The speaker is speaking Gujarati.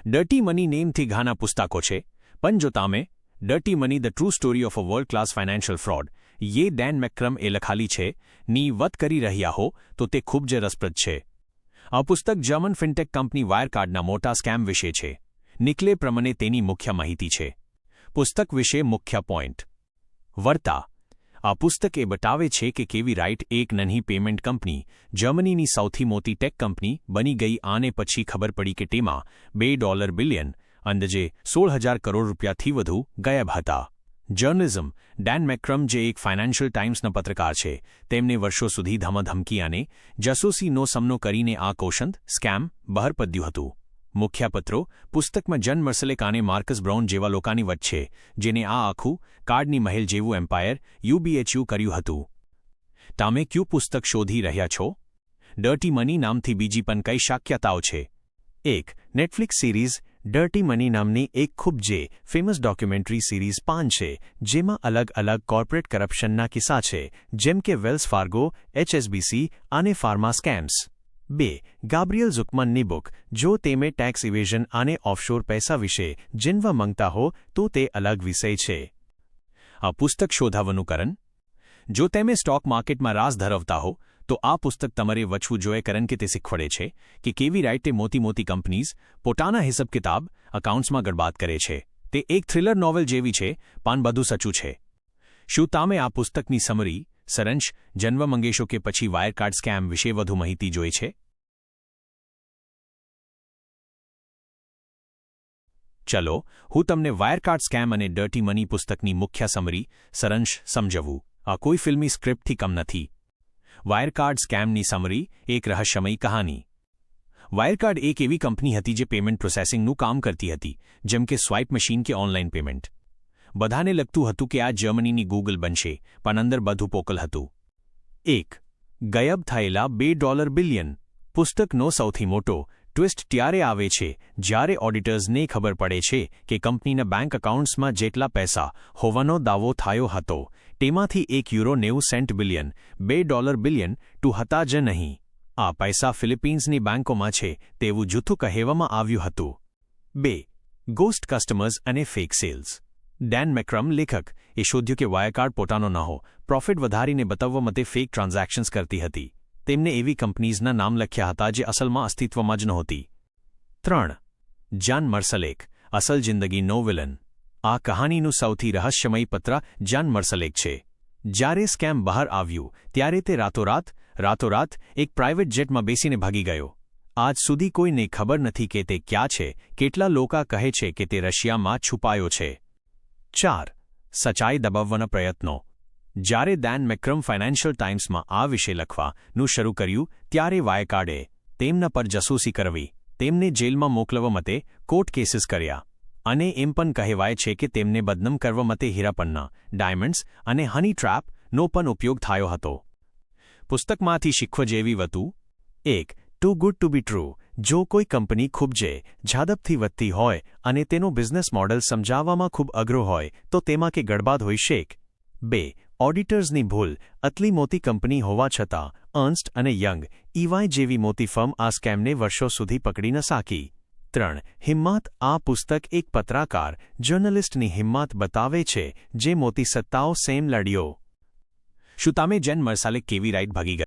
ડર્ટી મની નેમથી ઘણા પુસ્તકો છે, પણ જો તમે dirty money the true story of a world class financial fraud યે ડેન મેક્રમ એ લખાલી છે ની વાત કરી રહ્યા હો તો તે ખૂબ જ રસપ્રદ છે. આ પુસ્તક જર્મન ફિનટેક કંપની વાયરકાર્ડના મોટા સ્કેમ વિશે છે. નિકલે પ્રમાણે તેની મુખ્ય માહિતી છે. પુસ્તક વિશે મુખ્ય પોઈન્ટ. વર્તા. આ પુસ્તક એ બતાવે છે કે કેવી રાઇટ એક નાની પેમેન્ટ કંપની જર્મનીની સૌથી મોટી ટેક કંપની બની ગઈ અને પછી ખબર પડી કે તેમાં $2 બિલિયન અંદાજે 16,000 કરોડ રૂપિયાથી વધુ ગાયબ હતા. જર્નલિઝમ. ડેન મેક્રમ જે એક ફાઇનાન્શિયલ ટાઇમ્સના પત્રકાર છે, તેમને વર્ષો સુધી ધમધમકી અને જાસૂસીનો સામનો કરીને આ કૌશંત સ્કેમ બહાર પાડ્યું હતું. મુખ્ય પત્રો. પુસ્તકમાં જન મર્સલેક અને માર્કસ બ્રાઉન જેવા લોકોની વચ્ચે જેને આ આખું કાર્ડની મહેલ જેવું એમ્પાયર યુબીએચયુ કર્યું હતું. તમે ક્યુ પુસ્તક શોધી રહ્યા છો? ડર્ટી મની નામથી બીજી પણ કઈ શક્યતાઓ છે? 1. Netflix series. ડર્ટી મની નામની એક ખૂબ જ ફેમસ ડોક્યુમેન્ટરી સિરીઝ 5 છે, જેમાં અલગ અલગ કોર્પોરેટ કરપ્શનના કિસ્સા છે, જેમ કે વેલ્સ ફાર્ગો, HSBC અને ફાર્મા સ્કેમ્સ. 2. ગાબ્રિયલ ઝુકમનની બુક. જો તમે ટેક્સ ઇવેઝન અને ઓફશોર પૈસા વિશે જાણવા માંગતા હો તો તે અલગ વિષય છે. આ પુસ્તક શોધવાનું કારણ. જો તમે સ્ટોક માર્કેટમાં રાસ ધરાવતા હો તો આ પુસ્તક તમારે વાંચવું જોઈએ, કારણ કે તે શીખવાડે છે કે કેવી રીતે મોટી કંપનીઝ પોતાના હિસાબ કિતાબ એકાઉન્ટ્સમાં ગડબાદ કરે છે. તે એક થ્રિલર નોવેલ જેવી છે, પણ બધું સાચું છે. શું તમે આ પુસ્તકની સમરી સારાંશ જાણવા માંગશો કે પછી વાયરકાર્ડ સ્કેમ વિશે વધુ માહિતી જોઈએ છે? ચલો હું તમને વાયરકાર્ડ સ્કેમ અને ડર્ટી મની પુસ્તકની મુખ્ય સમરી સારાંશ સમજાવું. આ કોઈ ફિલ્મી સ્ક્રિપ્ટથી કમ નથી. વાયરકાર્ડ સ્કેમની સમરી. એક રહસ્યમય કહાની. વાયરકાર્ડ એક એવી કંપની હતી જે પેમેન્ટ પ્રોસેસિંગનું કામ કરતી હતી, જેમ કે સ્વાઇપ મશીન કે ઓનલાઈન પેમેન્ટ. બધાને લગતું હતું કે આ જર્મનીની ગૂગલ બનશે, પણ અંદર બધું પોકલ હતું. 1. ગાયબ થયેલા $2 બિલિયન. પુસ્તકનો સૌથી મોટો ટ્વિસ્ટ ત્યારે આવે છે જ્યારે ઓડિટર્સને ખબર પડે છે કે કંપનીના બેંક એકાઉન્ટ્સમાં જેટલા પૈસા હોવાનો દાવો થયો હતો તેમાંથી €1.90 બિલિયન $2 બિલિયન હતા જ નહીં. આ પૈસા ફિલિપિન્સની બેંકોમાં છે તેવું જૂઠું કહેવામાં આવ્યું હતું. 2. ગોસ્ટ કસ્ટમર્સ અને ફેક સેલ્સ. ડેન મેક્રમ લેખક એ શોધ્યું કે વાયરકાર્ડ પોતાનો નહો પ્રોફિટ વધારીને બતાવવા માટે ફેક ટ્રાન્ઝેક્શન્સ કરતી હતી. તેમને એવી કંપનીઝના નામ લખ્યા હતા જે અસલમાં અસ્તિત્વમાં જ નહોતી. 3. જાન મર્સલેક. અસલ જિંદગીનો વિલન. આ કહાનીનું સૌથી રહસ્યમય પત્ર જાન મર્સલેક છે. જ્યારે સ્કેમ બહાર આવ્યું ત્યારે તે રાતોરાત એક પ્રાઇવેટ જેટમાં બેસીને ભાગી ગયો. આજ સુધી કોઈને ખબર નથી કે તે ક્યાં છે. કેટલા લોકો કહે છે કે તે રશિયામાં છુપાયો છે. 4. સચ્ચાઈ દબાવવાના પ્રયત્નો. જ્યારે ડેન મેક્રમ ફાઇનાન્શિયલ ટાઇમ્સમાં આ વિશે લખવાનું શરૂ કર્યું ત્યારે વાયરકાર્ડે તેમના પર જાસૂસી કરવી, તેમને જેલમાં મોકલવા માટે કોર્ટ કેસીસ કર્યા, અને એમ પણ કહેવાય છે કે તેમને બદનામ કરવા માટે હીરાપન્ના, ડાયમંડ્સ અને હની ટ્રેપનો પણ ઉપયોગ થયો હતો. પુસ્તકમાંથી શીખવા જેવી વસ્તુ. 1. Too good to be true. જો કોઈ કંપની ખૂબ જ ઝડપથી વધતી હોય અને તેનો બિઝનેસ મોડેલ સમજાવવામાં ખૂબ અઘરો હોય તો તેમાં કે ગડબાદ હોઈ શકે. 2. ઓડિટર્સની ભૂલ. આટલી મોટી કંપની હોવા છતાં અર્ન્સ્ટ અને યંગ EY જેવી મોટી ફર્મ આ સ્કેમને વર્ષો સુધી પકડી ન શકી. 3. હિંમત. આ પુસ્તક એક પત્રકાર જર્નલિસ્ટની હિંમત બતાવે છે જે મોટી સત્તાઓ સામે લડ્યો. શું તમે જાન મર્સલેક કેવી રાઇટ ભાગી ગયા?